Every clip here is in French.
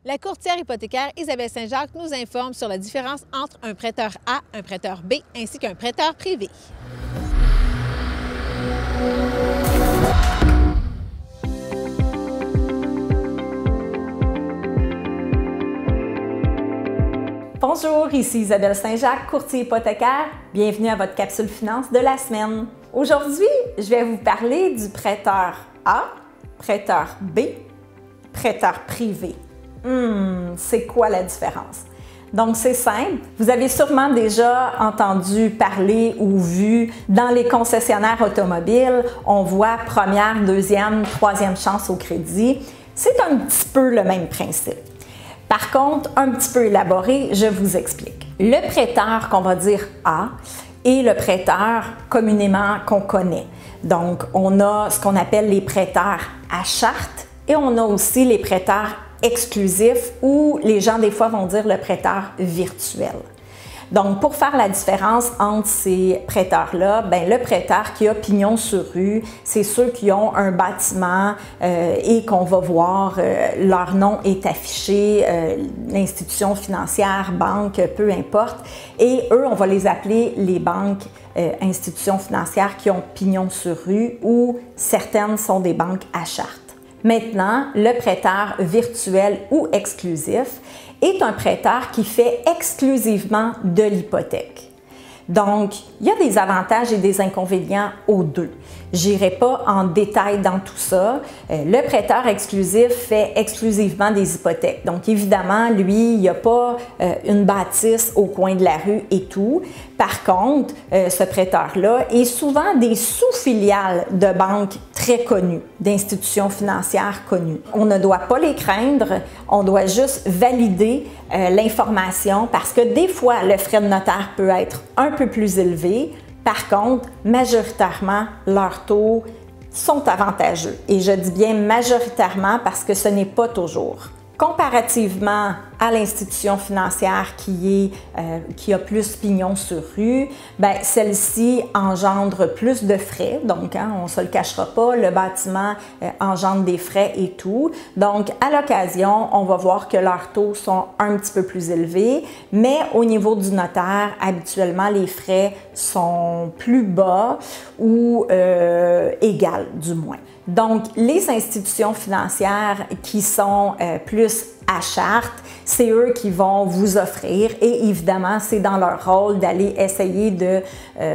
La courtière hypothécaire Isabelle Saint-Jacques nous informe sur la différence entre un prêteur A, un prêteur B ainsi qu'un prêteur privé. Bonjour, ici Isabelle Saint-Jacques, courtier hypothécaire. Bienvenue à votre capsule finance de la semaine. Aujourd'hui, je vais vous parler du prêteur A, prêteur B, prêteur privé. C'est quoi la différence? Donc, c'est simple. Vous avez sûrement déjà entendu parler ou vu dans les concessionnaires automobiles, on voit première, deuxième, troisième chance au crédit. C'est un petit peu le même principe. Par contre, un petit peu élaboré, je vous explique. Le prêteur qu'on va dire A est le prêteur communément qu'on connaît. Donc, on a ce qu'on appelle les prêteurs à charte et on a aussi les prêteurs exclusifs ou les gens des fois vont dire le prêteur virtuel. Donc, pour faire la différence entre ces prêteurs-là, le prêteur qui a pignon sur rue, c'est ceux qui ont un bâtiment et qu'on va voir, leur nom est affiché, l'institution financière, banque, peu importe. Et eux, on va les appeler les banques, institutions financières qui ont pignon sur rue ou certaines sont des banques à charte. Maintenant, le prêteur virtuel ou exclusif est un prêteur qui fait exclusivement de l'hypothèque. Donc, il y a des avantages et des inconvénients aux deux. Je n'irai pas en détail dans tout ça. Le prêteur exclusif fait exclusivement des hypothèques. Donc, évidemment, lui, il n'y a pas une bâtisse au coin de la rue et tout. Par contre, ce prêteur-là est souvent des sous-filiales de banques très connues, d'institutions financières connues. On ne doit pas les craindre, on doit juste valider l'information parce que des fois, le frais de notaire peut être un peu plus élevé. Par contre, majoritairement, leurs taux sont avantageux. Et je dis bien majoritairement parce que ce n'est pas toujours. Comparativement à l'institution financière qui a plus pignon sur rue, celle-ci engendre plus de frais. Donc, on ne se le cachera pas, le bâtiment engendre des frais et tout. Donc, à l'occasion, on va voir que leurs taux sont un petit peu plus élevés, mais au niveau du notaire, habituellement, les frais sont plus bas ou égales, du moins. Donc, les institutions financières qui sont plus à charte, c'est eux qui vont vous offrir et évidemment, c'est dans leur rôle d'aller essayer de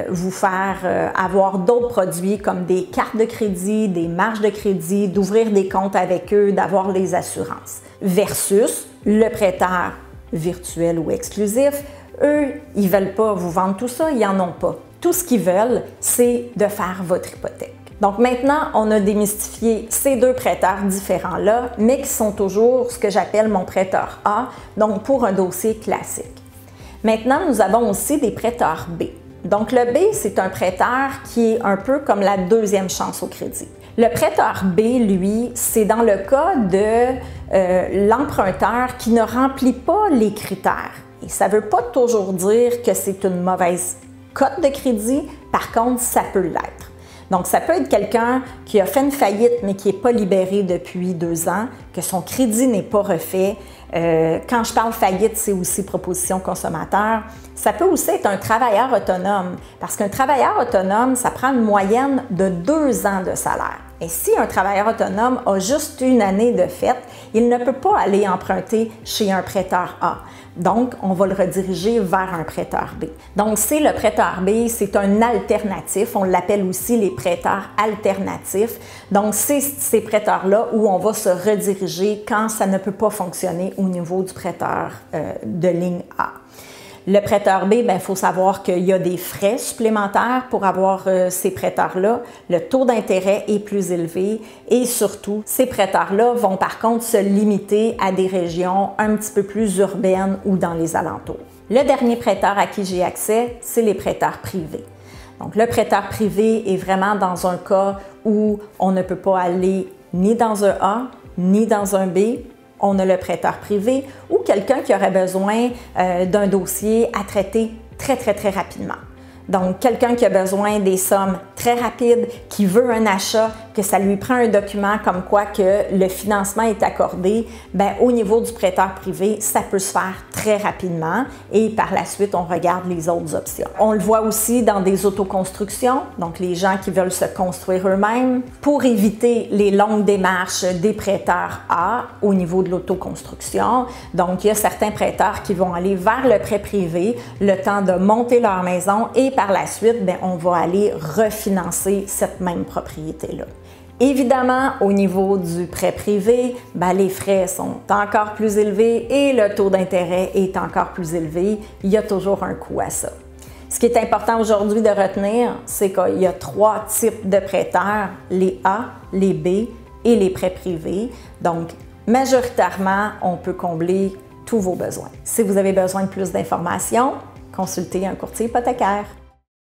vous faire avoir d'autres produits comme des cartes de crédit, des marges de crédit, d'ouvrir des comptes avec eux, d'avoir les assurances. Versus le prêteur virtuel ou exclusif, eux, ils ne veulent pas vous vendre tout ça, ils n'en ont pas. Tout ce qu'ils veulent, c'est de faire votre hypothèque. Donc maintenant, on a démystifié ces deux prêteurs différents-là, mais qui sont toujours ce que j'appelle mon prêteur A, donc pour un dossier classique. Maintenant, nous avons aussi des prêteurs B. Donc le B, c'est un prêteur qui est un peu comme la deuxième chance au crédit. Le prêteur B, lui, c'est dans le cas de l'emprunteur qui ne remplit pas les critères. Et ça ne veut pas toujours dire que c'est une mauvaise cote de crédit, par contre, ça peut l'être. Donc, ça peut être quelqu'un qui a fait une faillite, mais qui n'est pas libéré depuis 2 ans, que son crédit n'est pas refait. Quand je parle faillite, c'est aussi proposition consommateur. Ça peut aussi être un travailleur autonome, parce qu'un travailleur autonome, ça prend une moyenne de 2 ans de salaire. Et si un travailleur autonome a juste 1 année de fait, il ne peut pas aller emprunter chez un prêteur A. Donc, on va le rediriger vers un prêteur B. Donc, c'est le prêteur B, c'est un alternatif. On l'appelle aussi les prêteurs alternatifs. Donc, c'est ces prêteurs-là où on va se rediriger quand ça ne peut pas fonctionner au niveau du prêteur de ligne A. Le prêteur B, il faut savoir qu'il y a des frais supplémentaires pour avoir ces prêteurs-là. Le taux d'intérêt est plus élevé et surtout, ces prêteurs-là vont par contre se limiter à des régions un petit peu plus urbaines ou dans les alentours. Le dernier prêteur à qui j'ai accès, c'est les prêteurs privés. Donc, le prêteur privé est vraiment dans un cas où on ne peut pas aller ni dans un A, ni dans un B. On a le prêteur privé ou quelqu'un qui aurait besoin d'un dossier à traiter très rapidement. Donc, quelqu'un qui a besoin des sommes très rapides, qui veut un achat, que ça lui prend un document comme quoi que le financement est accordé, bien, au niveau du prêteur privé, ça peut se faire très rapidement et par la suite, on regarde les autres options. On le voit aussi dans des autoconstructions, donc les gens qui veulent se construire eux-mêmes, pour éviter les longues démarches des prêteurs A au niveau de l'autoconstruction. Donc, il y a certains prêteurs qui vont aller vers le prêt privé, le temps de monter leur maison et par la suite, bien, on va aller refinancer cette même propriété-là. Évidemment, au niveau du prêt privé, bien, les frais sont encore plus élevés et le taux d'intérêt est encore plus élevé. Il y a toujours un coût à ça. Ce qui est important aujourd'hui de retenir, c'est qu'il y a 3 types de prêteurs, les A, les B et les prêts privés. Donc, majoritairement, on peut combler tous vos besoins. Si vous avez besoin de plus d'informations, consultez un courtier hypothécaire.